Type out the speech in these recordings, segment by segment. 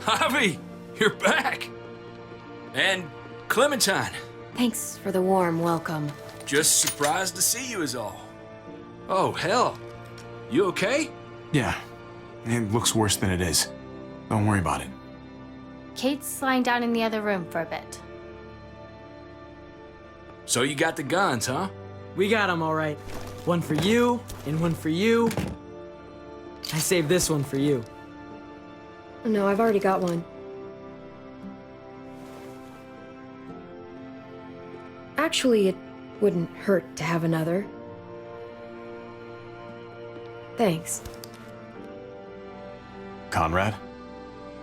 Javi, you're back! And Clementine. Thanks for the warm welcome. Just surprised to see you is all. Oh, hell. You okay? Yeah, it looks worse than it is. Don't worry about it. Kate's lying down in the other room for a bit. So you got the guns, huh? We got them all right. One for you, and one for you. I saved this one for you. No, I've already got one. Actually, it wouldn't hurt to have another. Thanks. Conrad?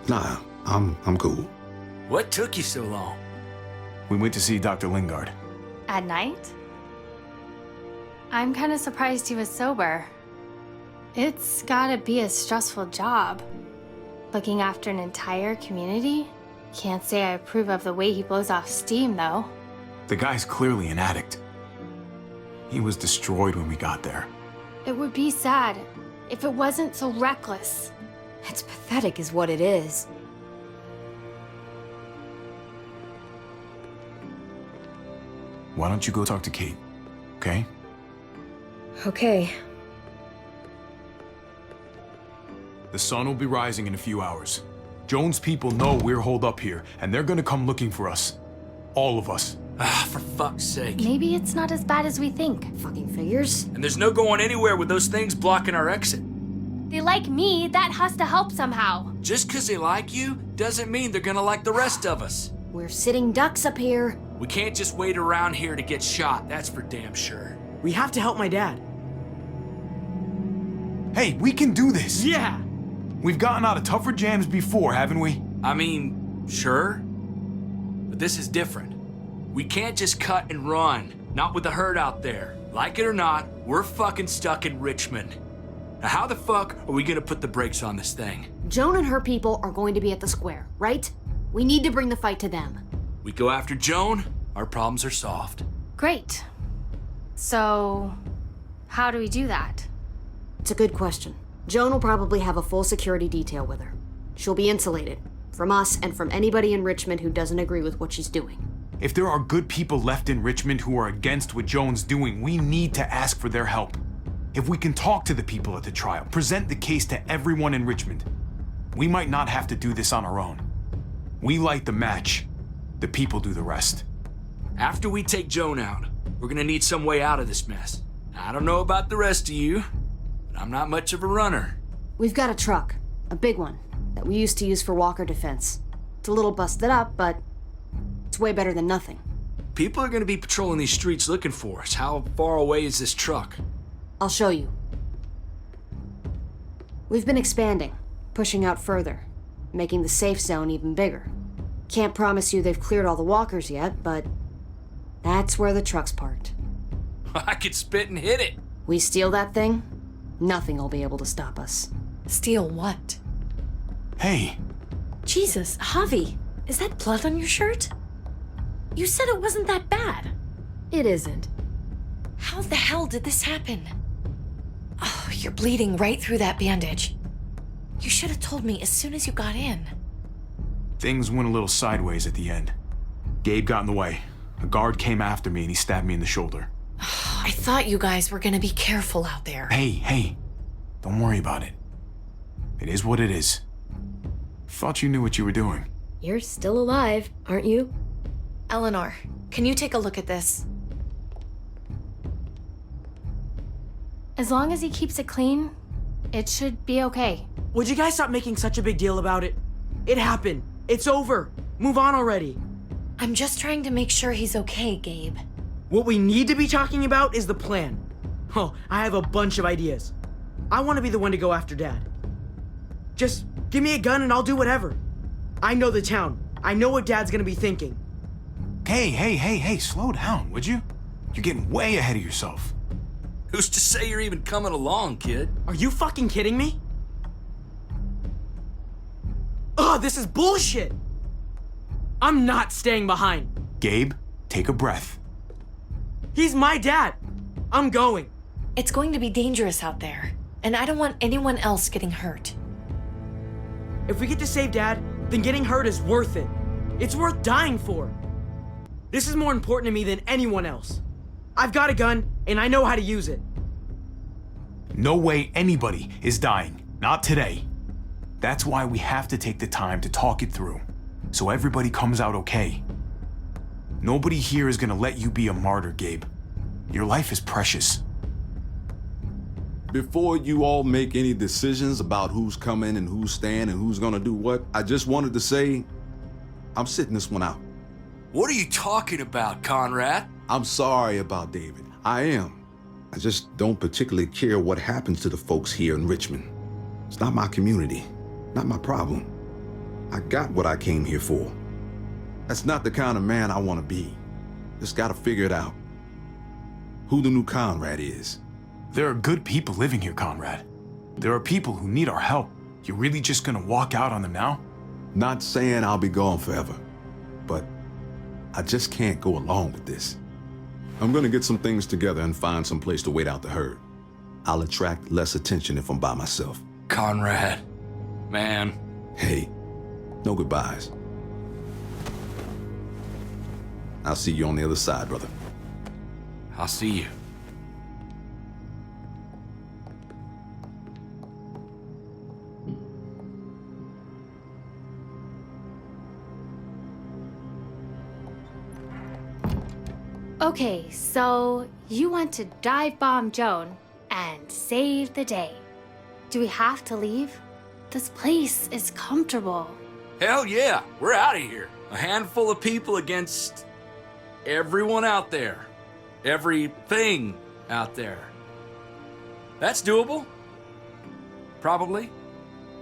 Nah, I'm cool. What took you so long? We went to see Dr. Lingard. At night? I'm kind of surprised he was sober. It's gotta be a stressful job. Looking after an entire community? Can't say I approve of the way he blows off steam, though. The guy's clearly an addict. He was destroyed when we got there. It would be sad if it wasn't so reckless. It's pathetic is what it is. Why don't you go talk to Kate, okay? Okay. The sun will be rising in a few hours. Joan's people know we're holed up here, and they're gonna come looking for us. All of us. Ah, for fuck's sake. Maybe it's not as bad as we think. Fucking figures. And there's no going anywhere with those things blocking our exit. They like me, that has to help somehow. Just 'cause they like you doesn't mean they're gonna like the rest of us. We're sitting ducks up here. We can't just wait around here to get shot, that's for damn sure. We have to help my dad. Hey, we can do this! Yeah! We've gotten out of tougher jams before, haven't we? I mean, sure. But this is different. We can't just cut and run. Not with the herd out there. Like it or not, we're fucking stuck in Richmond. Now how the fuck are we gonna put the brakes on this thing? Joan and her people are going to be at the square, right? We need to bring the fight to them. We go after Joan, our problems are solved. Great. So, how do we do that? It's a good question. Joan will probably have a full security detail with her. She'll be insulated. From us and from anybody in Richmond who doesn't agree with what she's doing. If there are good people left in Richmond who are against what Joan's doing, we need to ask for their help. If we can talk to the people at the trial, present the case to everyone in Richmond, we might not have to do this on our own. We light the match. The people do the rest. After we take Joan out, we're gonna need some way out of this mess. I don't know about the rest of you, but I'm not much of a runner. We've got a truck, a big one, that we used to use for walker defense. It's a little busted up, but it's way better than nothing. People are gonna be patrolling these streets looking for us. How far away is this truck? I'll show you. We've been expanding, pushing out further, making the safe zone even bigger. Can't promise you they've cleared all the walkers yet, but that's where the truck's parked. I could spit and hit it. We steal that thing, nothing will be able to stop us. Steal what? Hey, Jesus, Javi, is that blood on your shirt? You said it wasn't that bad. It isn't. How the hell did this happen? Oh, you're bleeding right through that bandage. You should have told me as soon as you got in. things went a little sideways at the end. Gabe got in the way. A guard came after me and he stabbed me in the shoulder. I thought you guys were gonna be careful out there. Hey, don't worry about it. It is what it is. Thought you knew what you were doing. You're still alive, aren't you? Eleanor, can you take a look at this? As long as he keeps it clean, it should be okay. Would you guys stop making such a big deal about it? It happened. It's over. Move on already. I'm just trying to make sure he's okay, Gabe. What we need to be talking about is the plan. Oh, I have a bunch of ideas. I want to be the one to go after Dad. Just give me a gun and I'll do whatever. I know the town. I know what Dad's gonna be thinking. Hey, slow down, would you? You're getting way ahead of yourself. Who's to say you're even coming along, kid? Are you fucking kidding me? Ugh, this is bullshit! I'm not staying behind. Gabe, take a breath. He's my dad. I'm going. It's going to be dangerous out there, and I don't want anyone else getting hurt. If we get to save Dad, then getting hurt is worth it. It's worth dying for. This is more important to me than anyone else. I've got a gun, and I know how to use it. No way anybody is dying. Not today. That's why we have to take the time to talk it through, so everybody comes out okay. Nobody here is gonna let you be a martyr, Gabe. Your life is precious. Before you all make any decisions about who's coming and who's staying and who's gonna do what, I just wanted to say, I'm sitting this one out. What are you talking about, Conrad? I'm sorry about David. I am. I just don't particularly care what happens to the folks here in Richmond. It's not my community, not my problem. I got what I came here for. That's not the kind of man I want to be. Just gotta figure it out. Who the new Conrad is. There are good people living here, Conrad. There are people who need our help. You're really just gonna walk out on them now? Not saying I'll be gone forever, but I just can't go along with this. I'm gonna get some things together and find some place to wait out the herd. I'll attract less attention if I'm by myself. Conrad, man. Hey, no goodbyes. I'll see you on the other side, brother. I'll see you. Okay, so you want to dive bomb Joan and save the day. Do we have to leave? This place is comfortable. Hell yeah, we're out of here. A handful of people against everyone out there. Everything out there. That's doable. Probably.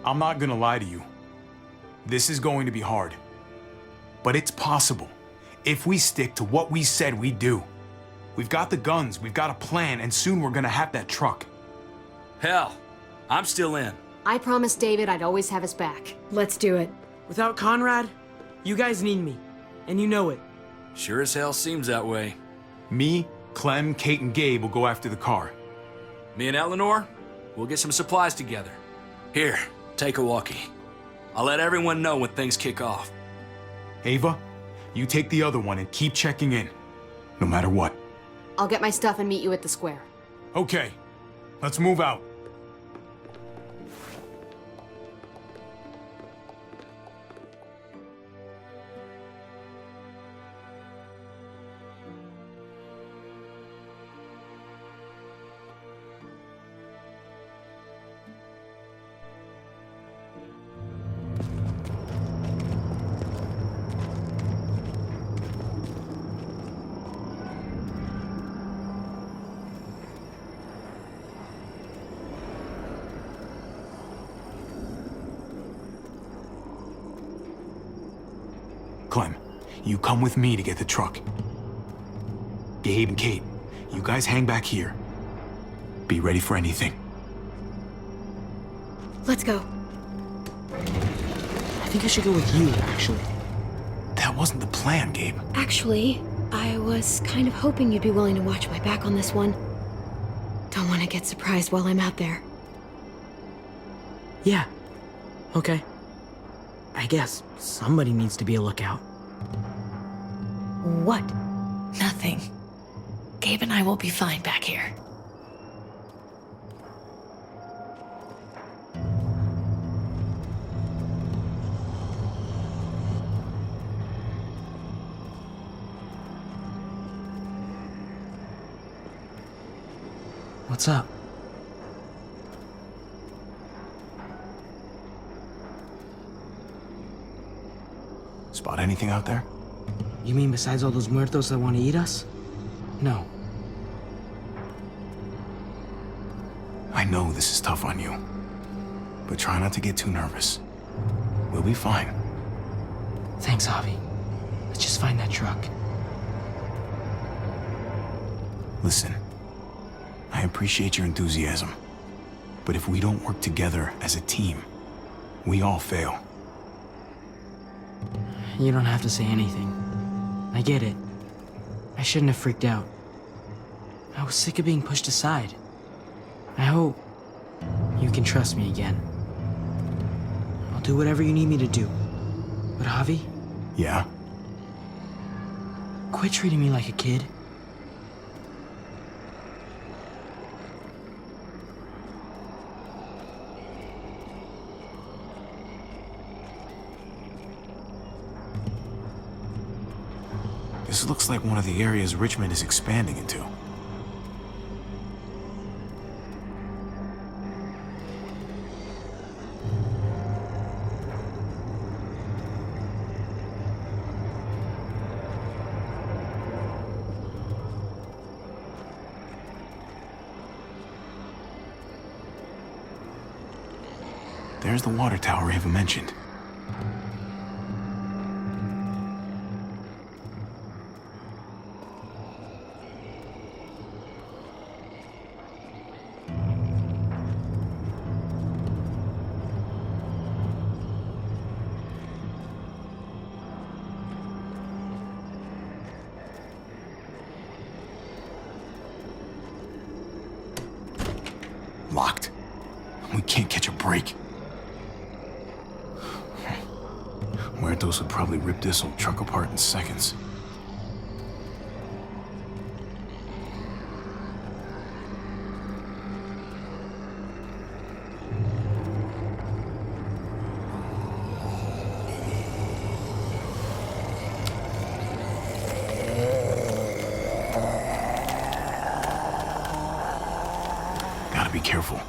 I'm not gonna lie to you. This is going to be hard. But it's possible. If we stick to what we said we'd do. We've got the guns, we've got a plan, and soon we're gonna have that truck. Hell, I'm still in. I promised David I'd always have his back. Let's do it. Without Conrad, you guys need me, and you know it. Sure as hell seems that way. Me, Clem, Kate, and Gabe will go after the car. Me and Eleanor, we'll get some supplies together. Here, take a walkie. I'll let everyone know when things kick off. Ava, you take the other one and keep checking in, no matter what. I'll get my stuff and meet you at the square. Okay, let's move out. Clem, you come with me to get the truck. Gabe and Kate, you guys hang back here. Be ready for anything. Let's go. I think I should go with you, actually. That wasn't the plan, Gabe. Actually, I was kind of hoping you'd be willing to watch my back on this one. Don't want to get surprised while I'm out there. Yeah. Okay. I guess somebody needs to be a lookout. What? Nothing. Gabe and I will be fine back here. What's up? Spot anything out there? You mean besides all those muertos that want to eat us? No. I know this is tough on you, but try not to get too nervous. We'll be fine. Thanks, Javi. Let's just find that truck. Listen, I appreciate your enthusiasm, but if we don't work together as a team, we all fail. You don't have to say anything. I get it. I shouldn't have freaked out. I was sick of being pushed aside. I hope you can trust me again. I'll do whatever you need me to do. But Javi, Yeah? quit treating me like a kid. This looks like one of the areas Richmond is expanding into. There's the water tower Ava mentioned. Locked. We can't catch a break. Muertos would probably rip this old truck apart in seconds. Gotta be careful.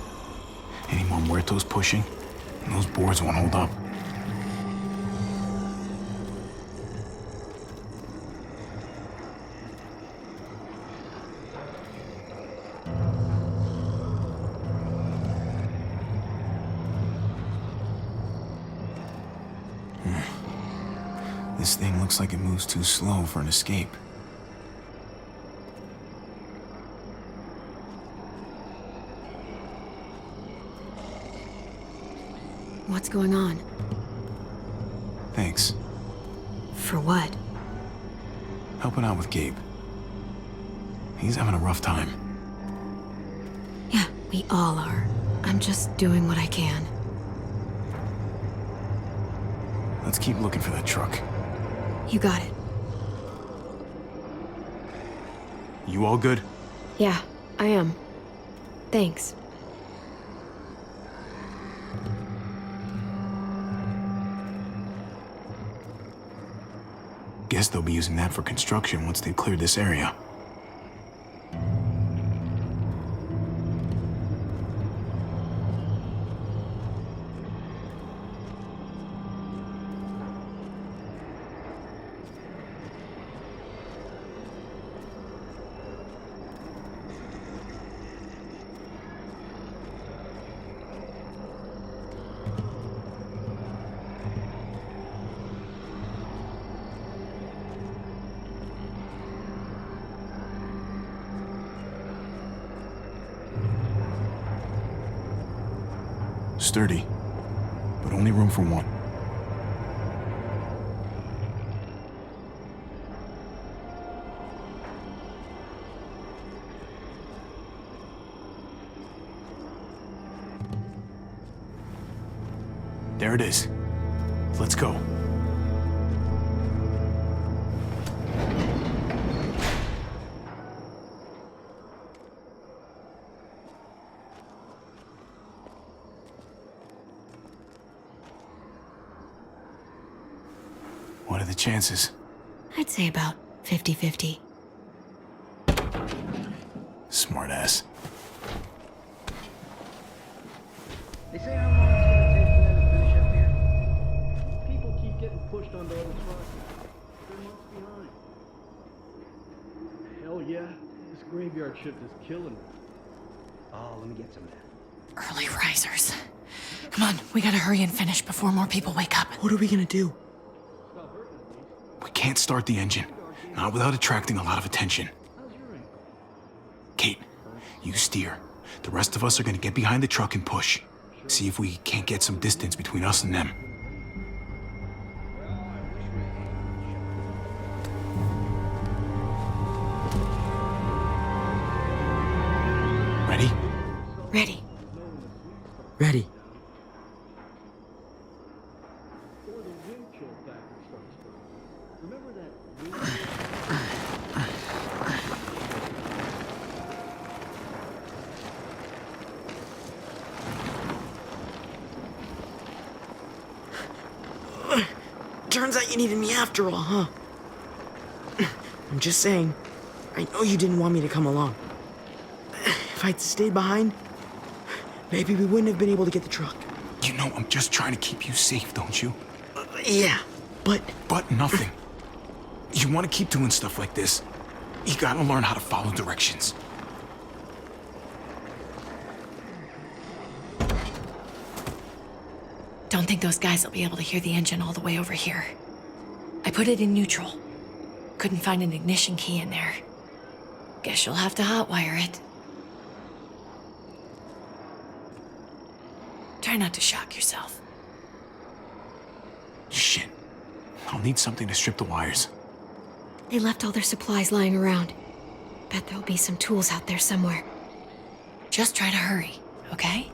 Any more Muertos pushing, and those boards won't hold up. This thing looks like it moves too slow for an escape. What's going on? Thanks. For what? Helping out with Gabe. He's having a rough time. Yeah, we all are. I'm just doing what I can. Let's keep looking for that truck. You got it. You all good? Yeah, I am. Thanks. Guess they'll be using that for construction once they've cleared this area. Sturdy, but only room for one. There it is. Let's go. What are the chances? I'd say about 50-50. Smartass. They say how long it's gonna take for them to finish up here. People keep getting pushed onto other trucks. They're months behind. Hell yeah, this graveyard shift is killing me. Oh, let me get some of that. Early risers. Come on, we gotta hurry and finish before more people wake up. What are we gonna do? We can't start the engine, not without attracting a lot of attention. Kate, you steer. The rest of us are gonna get behind the truck and push. See if we can't get some distance between us and them. Ready? Ready. Ready. Or the wind chill factor turns out you needed me after all, huh? I'm just saying, I know you didn't want me to come along. If I'd stayed behind, maybe we wouldn't have been able to get the truck. You know, I'm just trying to keep you safe, don't you? Yeah, but... But nothing. You want to keep doing stuff like this, you gotta learn how to follow directions. Don't think those guys will be able to hear the engine all the way over here. I put it in neutral. Couldn't find an ignition key in there. Guess you'll have to hotwire it. Try not to shock yourself. Shit. I'll need something to strip the wires. They left all their supplies lying around. Bet there'll be some tools out there somewhere. Just try to hurry, okay?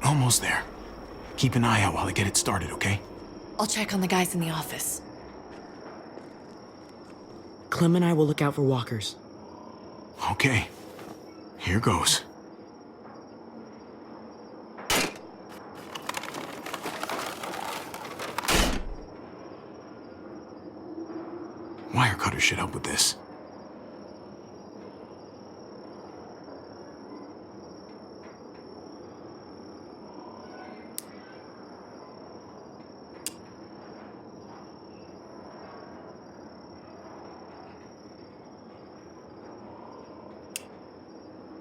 Almost there. Keep an eye out while I get it started, okay? I'll check on the guys in the office. Clem and I will look out for walkers. Okay. Here goes. Wire cutter should help with this.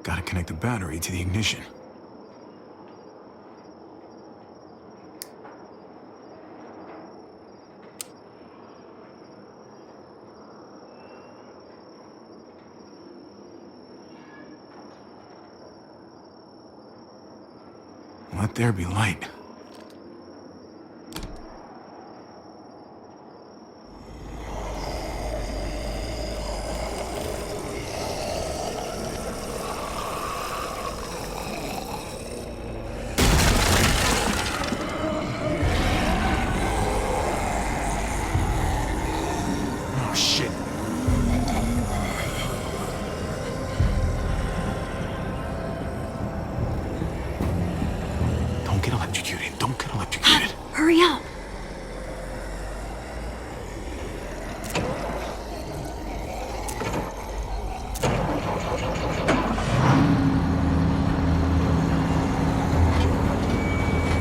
Gotta connect the battery to the ignition. Let there be light. Oh, shit. Don't get electrocuted. Don't get electrocuted. Hurry up!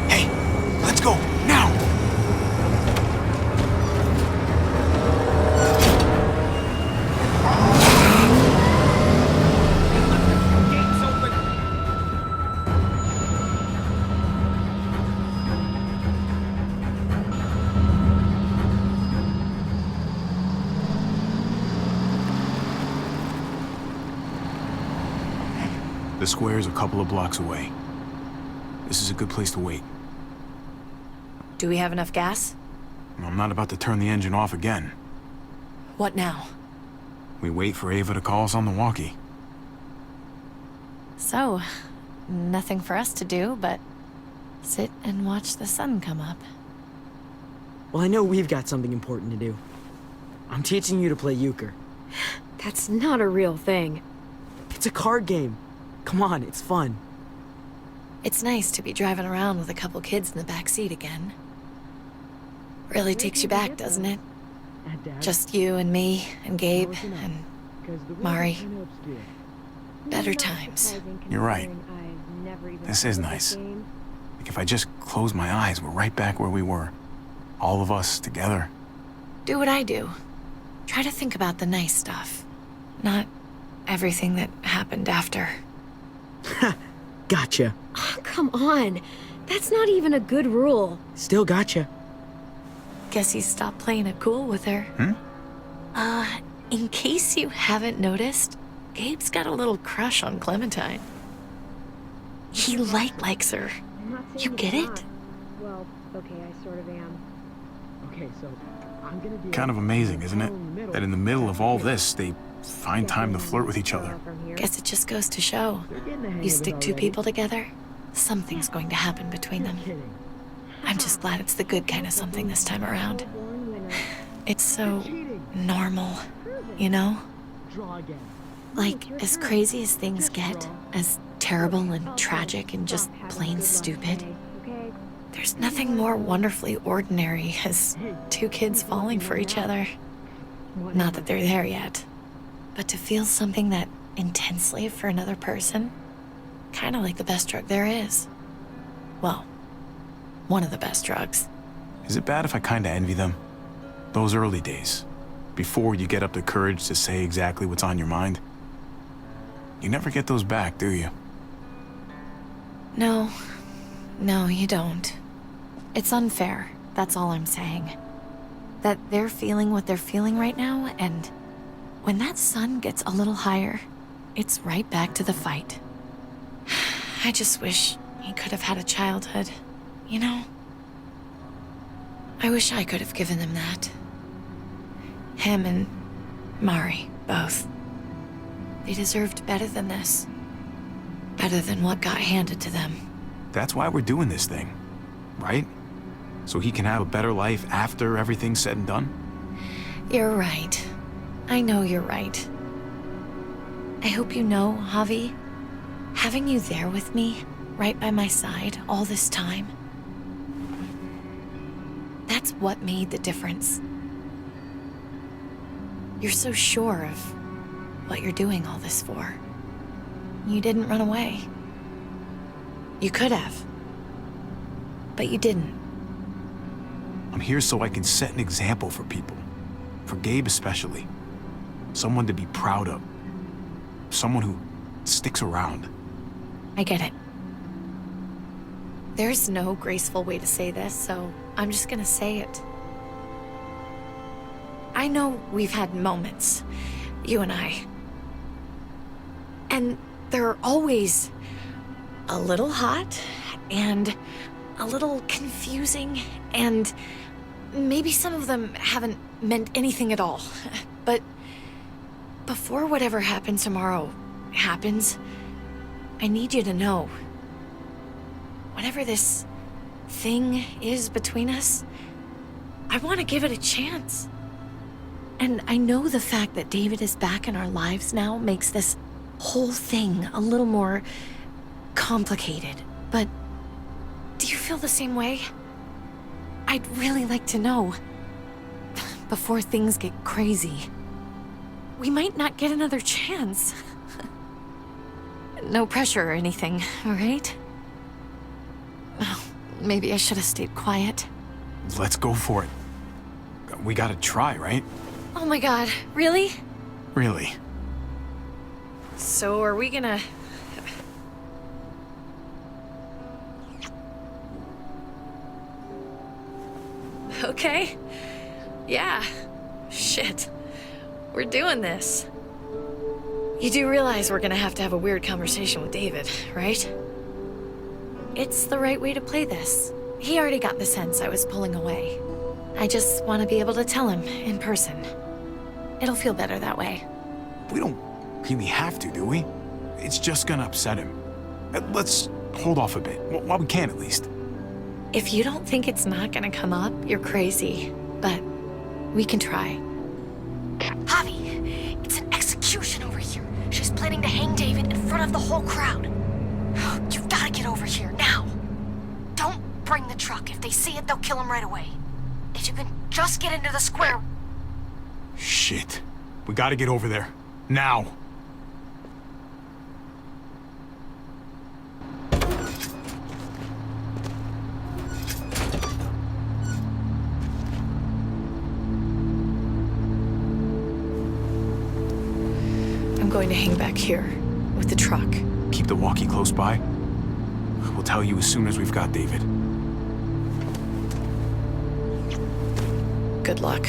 Hey, let's go, now! Gates open. The square's a couple of blocks away. This is a good place to wait. Do we have enough gas? I'm not about to turn the engine off again. What now? We wait for Ava to call us on the walkie. So, nothing for us to do but sit and watch the sun come up. Well, I know we've got something important to do. I'm teaching you to play euchre. That's not a real thing. It's a card game. Come on, it's fun. It's nice to be driving around with a couple kids in the back seat again. Really takes you back, doesn't it? Just you and me and Gabe and Mari. Better times. You're right. This is nice. Like if I just close my eyes, we're right back where we were. All of us together. Do what I do. Try to think about the nice stuff. Not everything that happened after. Gotcha. Oh, come on. That's not even a good rule. Still gotcha. Guess he stopped playing it cool with her. in case you haven't noticed, Gabe's got a little crush on Clementine. He likes her. You get it? Well, okay, I sort of am. Okay, so I'm gonna do Kind of amazing, isn't it? That in the middle of all this, they find time to flirt with each other. Guess it just goes to show. You stick two people together, something's going to happen between them. I'm just glad it's the good kind of something this time around. It's so normal, you know? Like, as crazy as things get, as terrible and tragic and just plain stupid, there's nothing more wonderfully ordinary as two kids falling for each other. Not that they're there yet, but to feel something that intensely for another person, kind of like the best drug there is. Well, one of the best drugs. Is it bad if I kinda envy them? Those early days, before you get up the courage to say exactly what's on your mind. You never get those back, do you? No, you don't. It's unfair, that's all I'm saying. That they're feeling what they're feeling right now, and when that sun gets a little higher, it's right back to the fight. I just wish he could have had a childhood, you know? I wish I could have given them that. Him and Mari, both. They deserved better than this. Better than what got handed to them. That's why we're doing this thing, right? So he can have a better life after everything's said and done? You're right. I know you're right. I hope you know, Javi, having you there with me, right by my side, all this time, that's what made the difference. You're so sure of what you're doing all this for. You didn't run away. You could have, but you didn't. I'm here so I can set an example for people. For Gabe especially. Someone to be proud of. Someone who sticks around. I get it. There's no graceful way to say this, so I'm just gonna say it. I know we've had moments, you and I. And they're always a little hot and a little confusing, and maybe some of them haven't meant anything at all. But before whatever happens tomorrow happens, I need you to know, whatever this thing is between us, I want to give it a chance. And I know the fact that David is back in our lives now makes this whole thing a little more complicated. But do you feel the same way? I'd really like to know, before things get crazy. We might not get another chance. No pressure or anything, all right? Oh, maybe I should have stayed quiet. Let's go for it. We gotta try, right? Oh my god, really? Really. So are we gonna... Okay. Yeah. Shit. We're doing this. You do realize we're gonna have to have a weird conversation with David, right? It's the right way to play this. He already got the sense I was pulling away. I just want to be able to tell him in person. It'll feel better that way. We don't really have to, do we? It's just gonna upset him. Let's hold off a bit, while we can at least. If you don't think it's not gonna come up, you're crazy. But we can try. Javi, it's an execution over here. She's planning to hang David in front of the whole crowd. You've got to get over here, now. Don't bring the truck. If they see it, they'll kill him right away. If you can just get into the square... Shit. We gotta get over there. Now. I'm going to hang back here with the truck. Keep the walkie close by. We'll tell you as soon as we've got David. Good luck.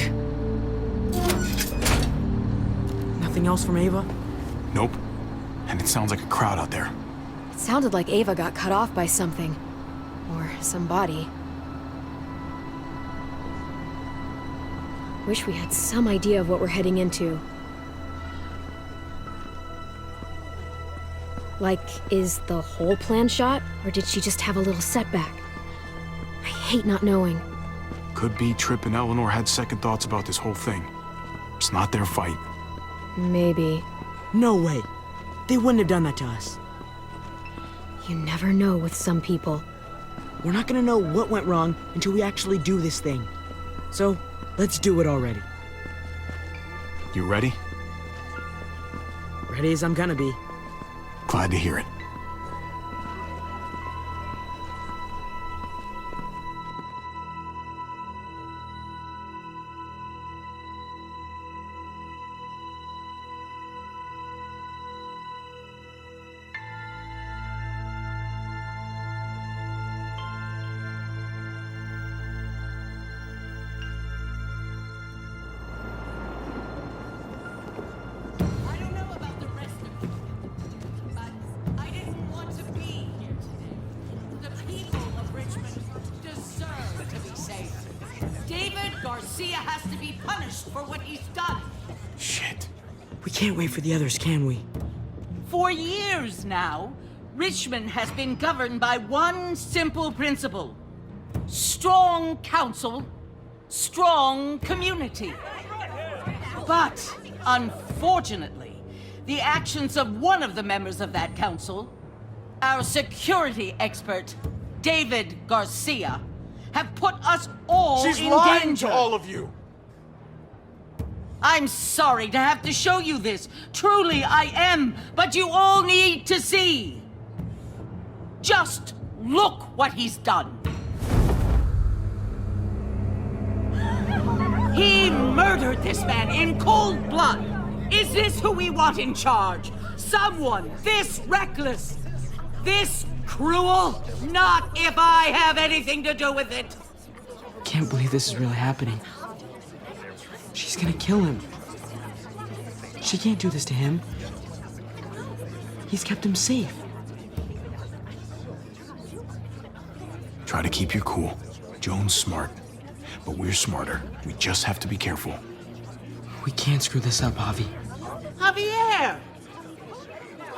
Nothing else from Ava? Nope. And it sounds like a crowd out there. It sounded like Ava got cut off by something. Or somebody. Wish we had some idea of what we're heading into. Like, is the whole plan shot? Or did she just have a little setback? I hate not knowing. Could be Tripp and Eleanor had second thoughts about this whole thing. It's not their fight. Maybe. No way. They wouldn't have done that to us. You never know with some people. We're not gonna know what went wrong until we actually do this thing. So, let's do it already. You ready? Ready as I'm gonna be. Glad to hear it. Has to be punished for what he's done. Shit. We can't wait for the others, can we? For years now, Richmond has been governed by one simple principle. Strong council, strong community. But, unfortunately, the actions of one of the members of that council, our security expert, David Garcia, have put us all in danger. She's lying to all of you. I'm sorry to have to show you this. Truly, I am. But you all need to see. Just look what he's done. He murdered this man in cold blood. Is this who we want in charge? Someone this reckless, this cruel? Not if I have anything to do with it. Can't believe this is really happening. She's gonna kill him. She can't do this to him. He's kept him safe. Try to keep your cool. Joan's smart, but we're smarter. We just have to be careful. We can't screw this up, Javi. Javier!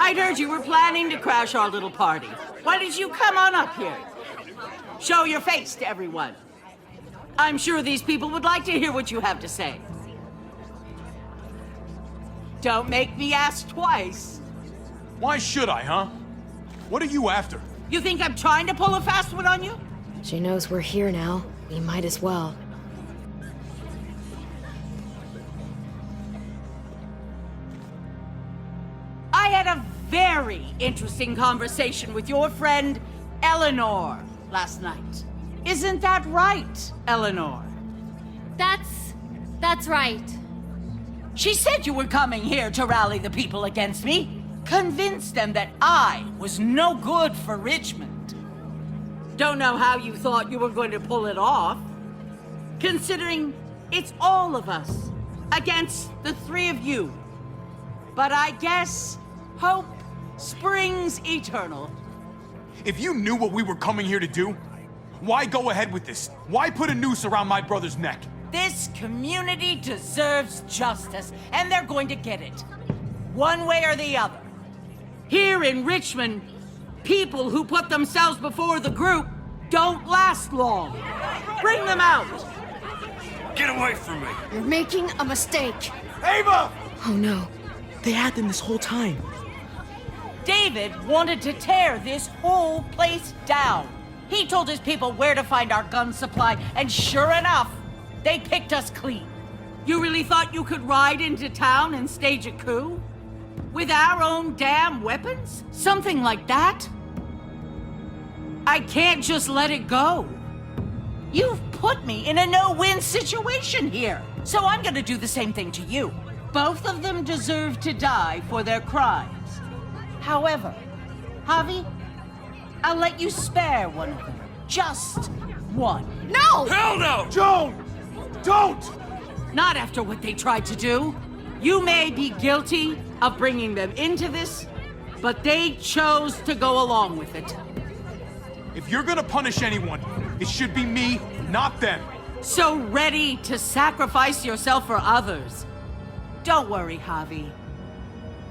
I'd heard you were planning to crash our little party. Why did you come on up here? Show your face to everyone. I'm sure these people would like to hear what you have to say. Don't make me ask twice. Why should I, huh? What are you after? You think I'm trying to pull a fast one on you? She knows we're here now. We might as well. I had a very interesting conversation with your friend Eleanor last night. Isn't that right, Eleanor? That's right. She said you were coming here to rally the people against me, convince them that I was no good for Richmond. Don't know how you thought you were going to pull it off, considering it's all of us against the three of you. But I guess hope springs eternal. If you knew what we were coming here to do, why go ahead with this? Why put a noose around my brother's neck? This community deserves justice, and they're going to get it. One way or the other. Here in Richmond, people who put themselves before the group don't last long. Bring them out. Get away from me. You're making a mistake. Ava! Oh no. They had them this whole time. David wanted to tear this whole place down. He told his people where to find our gun supply, and sure enough, they picked us clean. You really thought you could ride into town and stage a coup? With our own damn weapons? Something like that? I can't just let it go. You've put me in a no-win situation here, so I'm gonna do the same thing to you. Both of them deserve to die for their crimes. However, Javi, I'll let you spare one of them. Just one. No! Hell no! Joan! Don't! Not after what they tried to do. You may be guilty of bringing them into this, but they chose to go along with it. If you're gonna punish anyone, it should be me, not them. So ready to sacrifice yourself for others. Don't worry, Javi.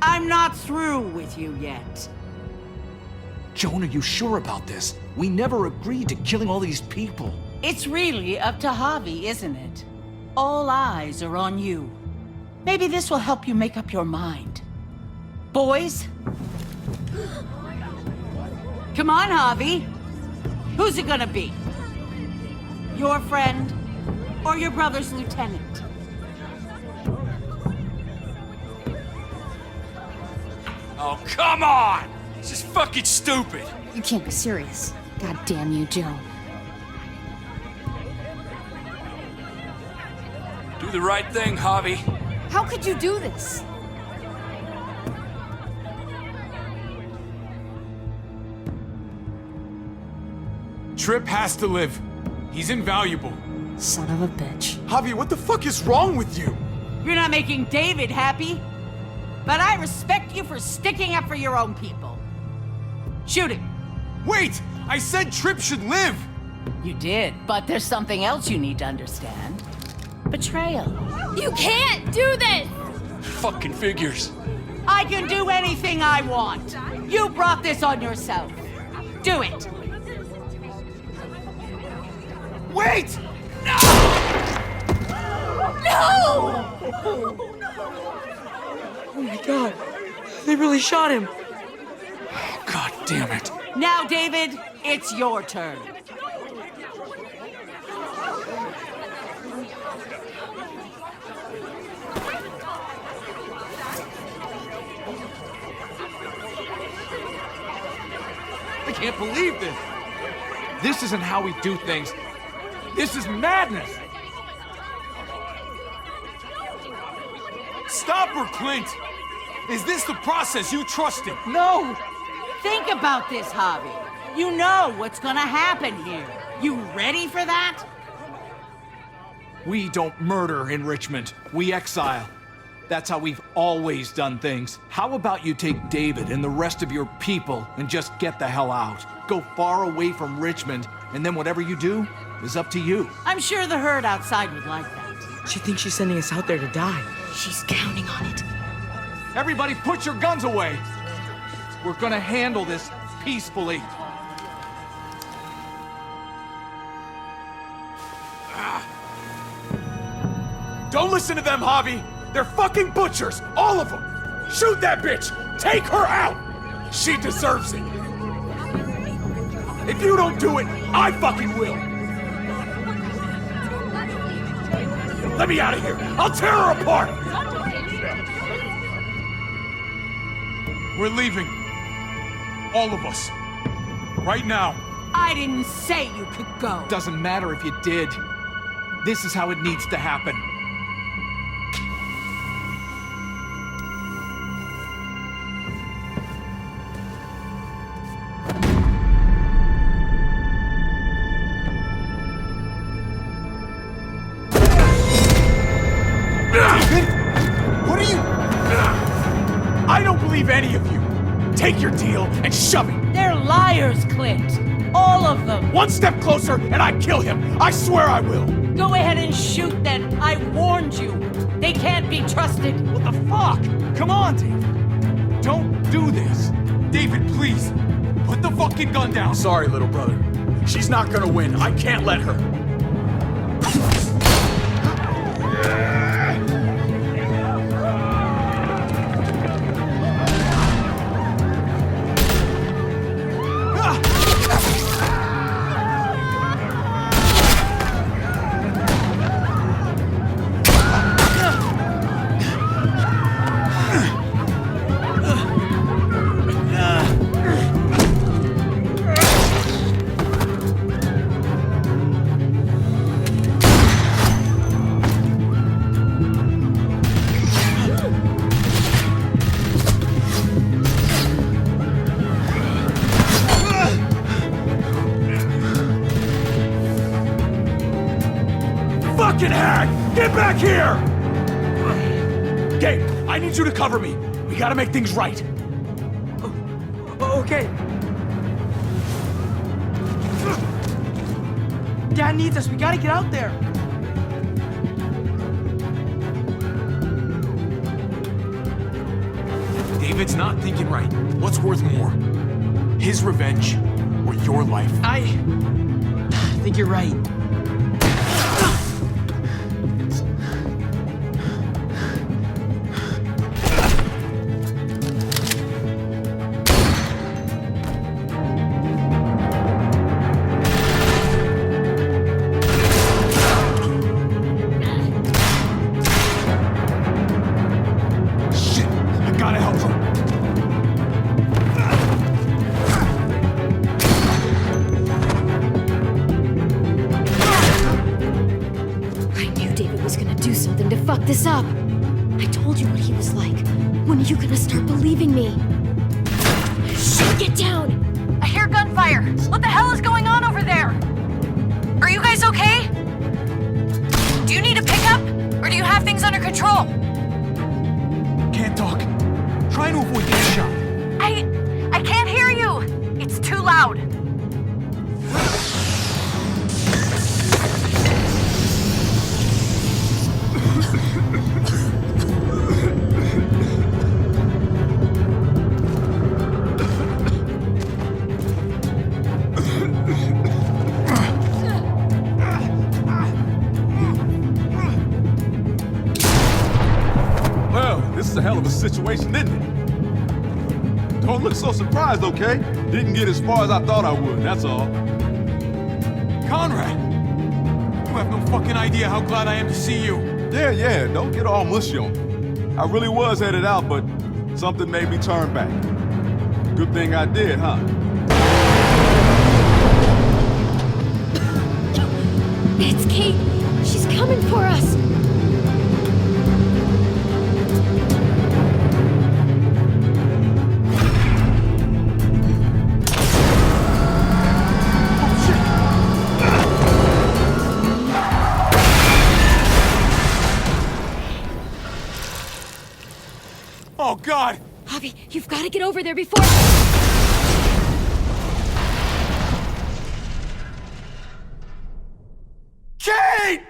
I'm not through with you yet. Joan, are you sure about this? We never agreed to killing all these people. It's really up to Javi, isn't it? All eyes are on you. Maybe this will help you make up your mind. Boys? Come on, Javi. Who's it gonna be? Your friend or your brother's lieutenant? Oh, come on! This is fucking stupid! You can't be serious. God damn you, Joan. Do the right thing, Javi. How could you do this? Tripp has to live. He's invaluable. Son of a bitch. Javi, what the fuck is wrong with you? You're not making David happy. But I respect you for sticking up for your own people. Shoot him. Wait! I said Tripp should live! You did, but there's something else you need to understand. Betrayal. You can't do this! Fucking figures. I can do anything I want. You brought this on yourself. Do it. Wait! No! Oh my god. They really shot him. Oh, God damn it. Now, David, it's your turn. I can't believe this. This isn't how we do things. This is madness. Stop her, Clint! Is this the process you trusted? No! Think about this, Javi. You know what's gonna happen here. You ready for that? We don't murder in Richmond. We exile. That's how we've always done things. How about you take David and the rest of your people and just get the hell out? Go far away from Richmond, and then whatever you do is up to you. I'm sure the herd outside would like that. She thinks she's sending us out there to die. She's counting on it. Everybody put your guns away! We're gonna handle this peacefully. Don't listen to them, Javi! They're fucking butchers! All of them! Shoot that bitch! Take her out! She deserves it! If you don't do it, I fucking will! Let me out of here! I'll tear her apart! We're leaving. All of us. Right now. I didn't say you could go. Doesn't matter if you did. This is how it needs to happen. What are you... I don't believe any of you. Take your deal and shove it. They're liars, Clint. All of them. One step closer and I kill him. I swear I will. Go ahead and shoot then. I warned you. They can't be trusted. What the fuck? Come on, David. Don't do this. David, please. Put the fucking gun down. Sorry, little brother. She's not gonna win. I can't let her. Fucking hag! Get back here! Gabe, I need you to cover me. We gotta make things right. Okay. Dad needs us. We gotta get out there. David's not thinking right. What's worth more? His revenge or your life? I think you're right. Fuck this up. I told you what he was like. When are you gonna start believing me? Shit, get down! I hear gunfire. What the hell is going on over there? Are you guys okay? Do you need a pickup? Or do you have things under control? Can't talk. Trying to avoid getting shot. I can't hear you. It's too loud. This is a hell of a situation, isn't it? Don't look so surprised, okay? Didn't get as far as I thought I would, that's all. Conrad! You have no fucking idea how glad I am to see you. Yeah, don't get all mushy on me. I really was headed out, but something made me turn back. Good thing I did, huh? It's Kate. She's coming for us. Oh, God! Javi, you've got to get over there before... Kate!